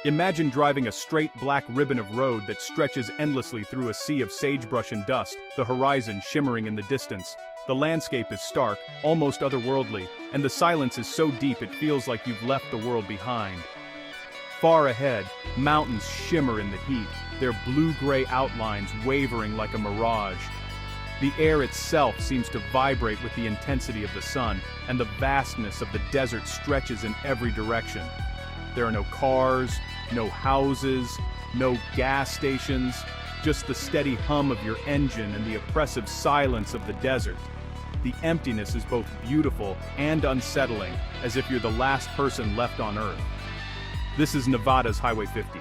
Imagine driving a straight black ribbon of road that stretches endlessly through a sea of sagebrush and dust, the horizon shimmering in the distance. The landscape is stark, almost otherworldly, and the silence is so deep it feels like you've left the world behind. Far ahead, mountains shimmer in the heat, their blue-gray outlines wavering like a mirage. The air itself seems to vibrate with the intensity of the sun, and the vastness of the desert stretches in every direction. There are no cars, no houses, no gas stations, just the steady hum of your engine and the oppressive silence of the desert. The emptiness is both beautiful and unsettling, as if you're the last person left on Earth. This is Nevada's Highway 50,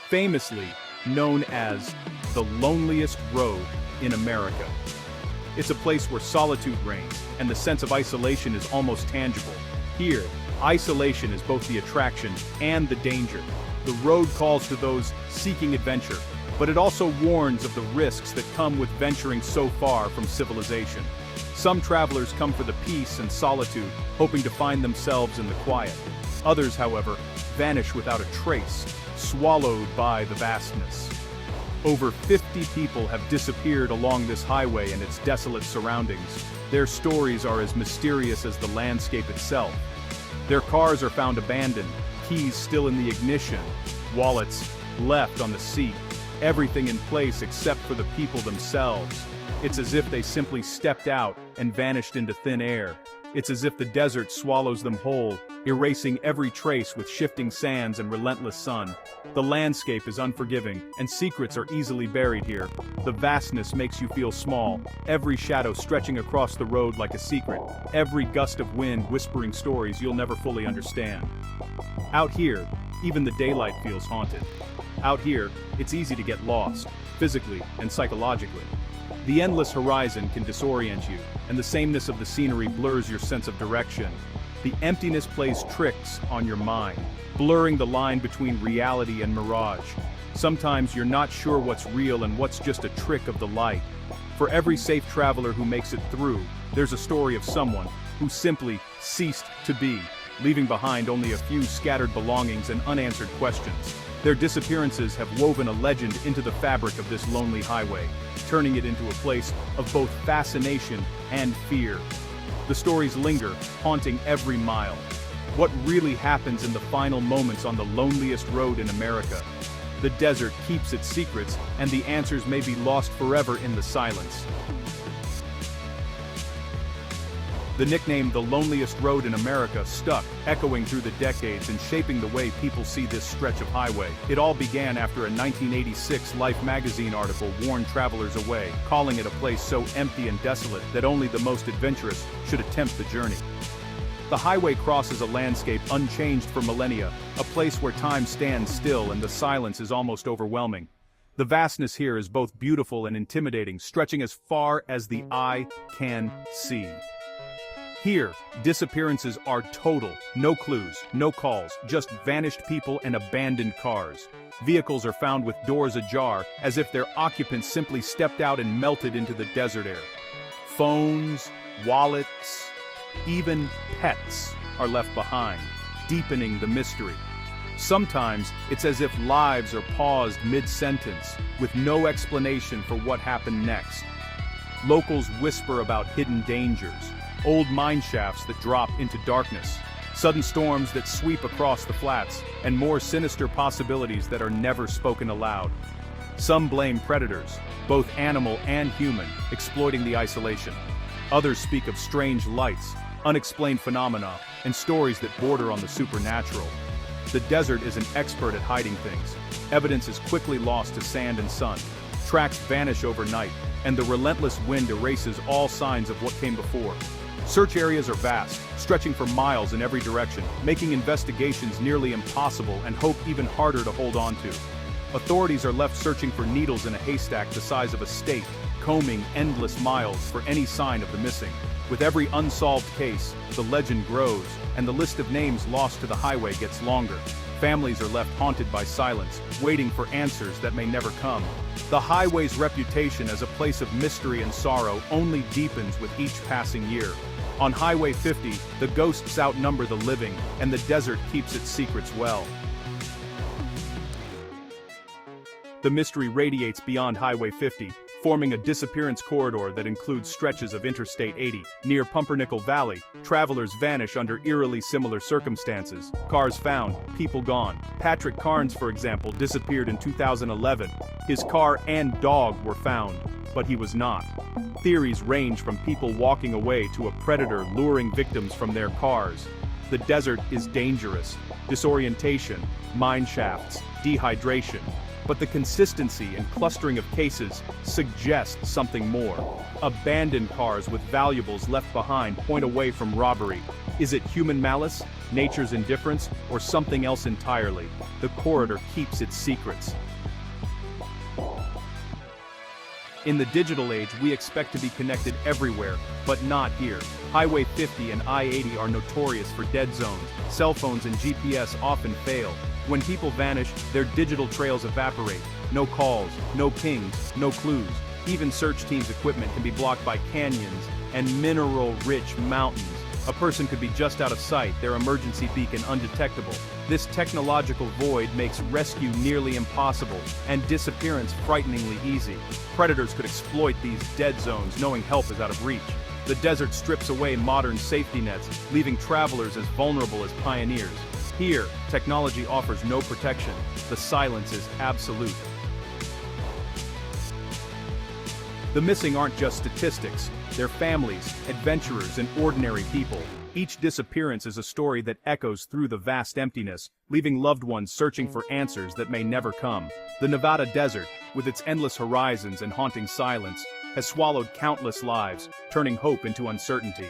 famously known as the loneliest road in America. It's a place where solitude reigns, and the sense of isolation is almost tangible. Here, isolation is both the attraction and the danger. The road calls to those seeking adventure, but it also warns of the risks that come with venturing so far from civilization. Some travelers come for the peace and solitude, hoping to find themselves in the quiet. Others, however, vanish without a trace, swallowed by the vastness. Over 50 people have disappeared along this highway and its desolate surroundings. Their stories are as mysterious as the landscape itself. Their cars are found abandoned, keys still in the ignition, wallets left on the seat, everything in place except for the people themselves. It's as if they simply stepped out and vanished into thin air. It's as if the desert swallows them whole, erasing every trace with shifting sands and relentless sun. The landscape is unforgiving, and secrets are easily buried here. The vastness makes you feel small, every shadow stretching across the road like a secret, every gust of wind whispering stories you'll never fully understand. Out here, even the daylight feels haunted. Out here, it's easy to get lost, physically and psychologically. The endless horizon can disorient you, and the sameness of the scenery blurs your sense of direction. The emptiness plays tricks on your mind, blurring the line between reality and mirage. Sometimes you're not sure what's real and what's just a trick of the light. For every safe traveler who makes it through, there's a story of someone who simply ceased to be, leaving behind only a few scattered belongings and unanswered questions. Their disappearances have woven a legend into the fabric of this lonely highway, turning it into a place of both fascination and fear. The stories linger, haunting every mile. What really happens in the final moments on the loneliest road in America? The desert keeps its secrets, and the answers may be lost forever in the silence. The nickname "the loneliest road in America" stuck, echoing through the decades and shaping the way people see this stretch of highway. It all began after a 1986 Life magazine article warned travelers away, calling it a place so empty and desolate that only the most adventurous should attempt the journey. The highway crosses a landscape unchanged for millennia, a place where time stands still and the silence is almost overwhelming. The vastness here is both beautiful and intimidating, stretching as far as the eye can see. Here, disappearances are total, no clues, no calls, just vanished people and abandoned cars. Vehicles are found with doors ajar, as if their occupants simply stepped out and melted into the desert air. Phones, wallets, even pets are left behind, deepening the mystery. Sometimes, it's as if lives are paused mid-sentence, with no explanation for what happened next. Locals whisper about hidden dangers, old mine shafts that drop into darkness, sudden storms that sweep across the flats, and more sinister possibilities that are never spoken aloud. Some blame predators, both animal and human, exploiting the isolation. Others speak of strange lights, unexplained phenomena, and stories that border on the supernatural. The desert is an expert at hiding things. Evidence is quickly lost to sand and sun. Tracks vanish overnight, and the relentless wind erases all signs of what came before. Search areas are vast, stretching for miles in every direction, making investigations nearly impossible and hope even harder to hold on to. Authorities are left searching for needles in a haystack the size of a state, combing endless miles for any sign of the missing. With every unsolved case, the legend grows, and the list of names lost to the highway gets longer. Families are left haunted by silence, waiting for answers that may never come. The highway's reputation as a place of mystery and sorrow only deepens with each passing year. On Highway 50, the ghosts outnumber the living, and the desert keeps its secrets well. The mystery radiates beyond Highway 50, forming a disappearance corridor that includes stretches of Interstate 80. Near Pumpernickel Valley, travelers vanish under eerily similar circumstances. Cars found, people gone. Patrick Carnes, for example, disappeared in 2011. His car and dog were found, but he was not. Theories range from people walking away to a predator luring victims from their cars. The desert is dangerous. Disorientation, mine shafts, dehydration. But the consistency and clustering of cases suggest something more. Abandoned cars with valuables left behind point away from robbery. Is it human malice, nature's indifference, or something else entirely? The corridor keeps its secrets. In the digital age, we expect to be connected everywhere, but not here. Highway 50 and I-80 are notorious for dead zones. Cell phones and GPS often fail. When people vanish, their digital trails evaporate. No calls, no pings, no clues. Even search teams' equipment can be blocked by canyons and mineral-rich mountains. A person could be just out of sight, their emergency beacon undetectable. This technological void makes rescue nearly impossible, and disappearance frighteningly easy. Predators could exploit these dead zones, knowing help is out of reach. The desert strips away modern safety nets, leaving travelers as vulnerable as pioneers. Here, technology offers no protection. The silence is absolute. The missing aren't just statistics. They're families, adventurers, and ordinary people. Each disappearance is a story that echoes through the vast emptiness, leaving loved ones searching for answers that may never come. The Nevada desert, with its endless horizons and haunting silence, has swallowed countless lives, turning hope into uncertainty.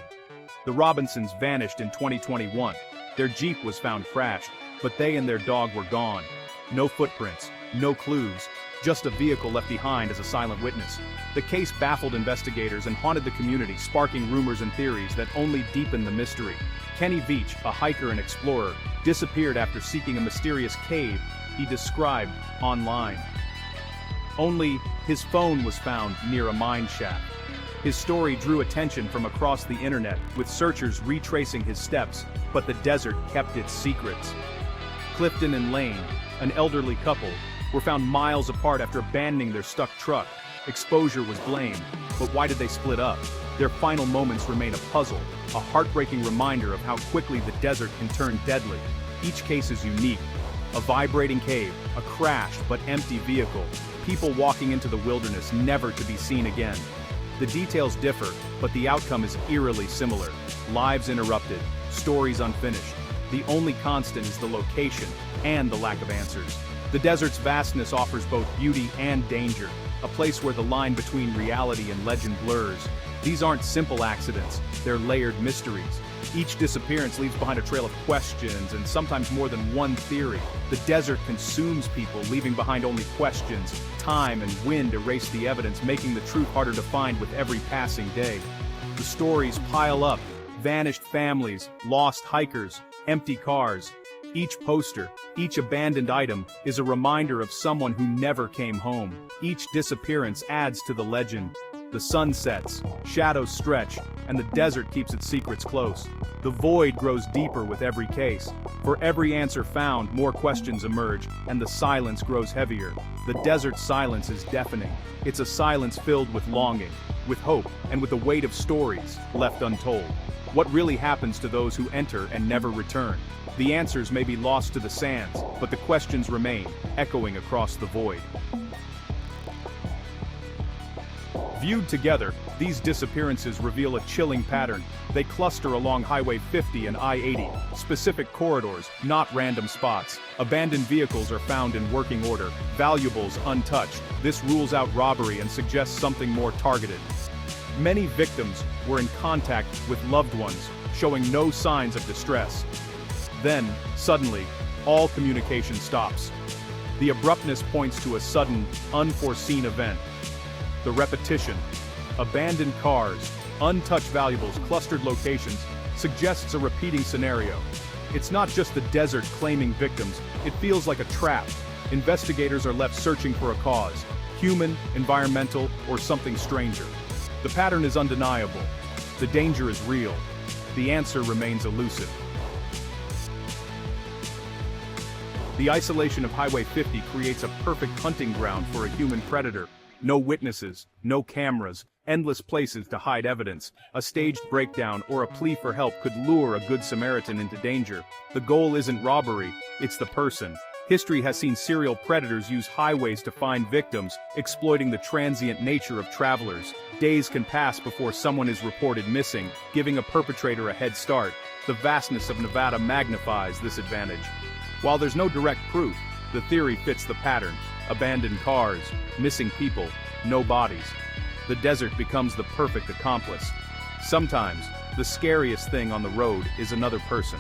The Robinsons vanished in 2021. Their Jeep was found crashed, but they and their dog were gone. No footprints, no clues, just a vehicle left behind as a silent witness. The case baffled investigators and haunted the community, sparking rumors and theories that only deepen the mystery. Kenny Veach, a hiker and explorer, disappeared after seeking a mysterious cave he described online. Only his phone was found near a mine shaft. His story drew attention from across the internet, with searchers retracing his steps, but the desert kept its secrets. Clifton and Lane, an elderly couple, were found miles apart after abandoning their stuck truck. Exposure was blamed, but why did they split up? Their final moments remain a puzzle, a heartbreaking reminder of how quickly the desert can turn deadly. Each case is unique. A vibrating cave, a crashed but empty vehicle, people walking into the wilderness never to be seen again. The details differ, but the outcome is eerily similar. Lives interrupted, stories unfinished. The only constant is the location and the lack of answers. The desert's vastness offers both beauty and danger, a place where the line between reality and legend blurs. These aren't simple accidents, they're layered mysteries. Each disappearance leaves behind a trail of questions and sometimes more than one theory. The desert consumes people, leaving behind only questions. Time and wind erase the evidence, making the truth harder to find with every passing day. The stories pile up: vanished families, lost hikers, empty cars. Each poster, each abandoned item, is a reminder of someone who never came home. Each disappearance adds to the legend. The sun sets, shadows stretch, and the desert keeps its secrets close. The void grows deeper with every case. For every answer found, more questions emerge, and the silence grows heavier. The desert's silence is deafening. It's a silence filled with longing, with hope, and with the weight of stories left untold. What really happens to those who enter and never return? The answers may be lost to the sands, but the questions remain, echoing across the void. Viewed together, these disappearances reveal a chilling pattern. They cluster along Highway 50 and I-80, specific corridors, not random spots. Abandoned vehicles are found in working order, valuables untouched. This rules out robbery and suggests something more targeted. Many victims were in contact with loved ones, showing no signs of distress. Then, suddenly, all communication stops. The abruptness points to a sudden, unforeseen event. The repetition, abandoned cars, untouched valuables, clustered locations, suggests a repeating scenario. It's not just the desert claiming victims, it feels like a trap. Investigators are left searching for a cause, human, environmental, or something stranger. The pattern is undeniable. The danger is real, The answer remains elusive. The isolation of Highway 50 creates a perfect hunting ground for a human predator. No witnesses, no cameras, endless places to hide evidence. A staged breakdown or a plea for help could lure a good Samaritan into danger. The goal isn't robbery, it's the person. History has seen serial predators use highways to find victims, exploiting the transient nature of travelers. Days can pass before someone is reported missing, giving a perpetrator a head start. The vastness of Nevada magnifies this advantage. While there's no direct proof, the theory fits the pattern. Abandoned cars, missing people, no bodies. The desert becomes the perfect accomplice. Sometimes, the scariest thing on the road is another person.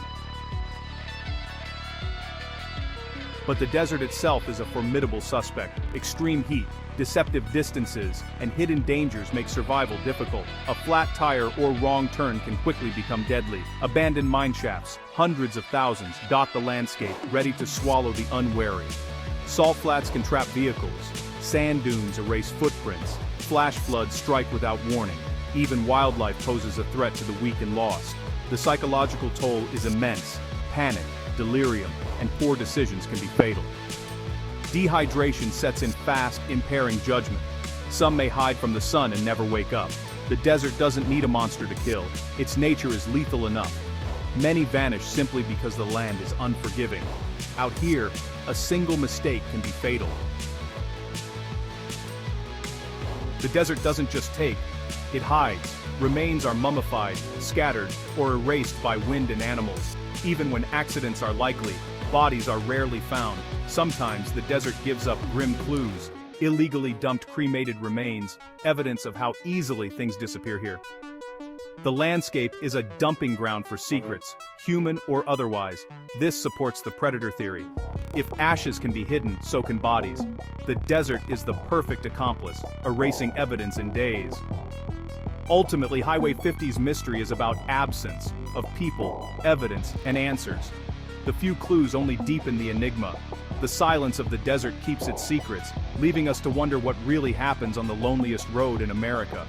But the desert itself is a formidable suspect. Extreme heat, deceptive distances, and hidden dangers make survival difficult. A flat tire or wrong turn can quickly become deadly. Abandoned mine shafts, hundreds of thousands, dot the landscape, ready to swallow the unwary. Salt flats can trap vehicles. Sand dunes erase footprints. Flash floods strike without warning. Even wildlife poses a threat to the weak and lost. The psychological toll is immense. Panic, delirium, and poor decisions can be fatal. Dehydration sets in fast, impairing judgment. Some may hide from the sun and never wake up. The desert doesn't need a monster to kill. Its nature is lethal enough. Many vanish simply because the land is unforgiving. Out here, a single mistake can be fatal. The desert doesn't just take, it hides. Remains are mummified, scattered, or erased by wind and animals. Even when accidents are likely, bodies are rarely found. Sometimes the desert gives up grim clues, illegally dumped cremated remains, evidence of how easily things disappear here. The landscape is a dumping ground for secrets, human or otherwise. This supports the predator theory. If ashes can be hidden, so can bodies. The desert is the perfect accomplice, erasing evidence in days. Ultimately, Highway 50's mystery is about absence of people, evidence, and answers. The few clues only deepen the enigma. The silence of the desert keeps its secrets, leaving us to wonder what really happens on the loneliest road in America.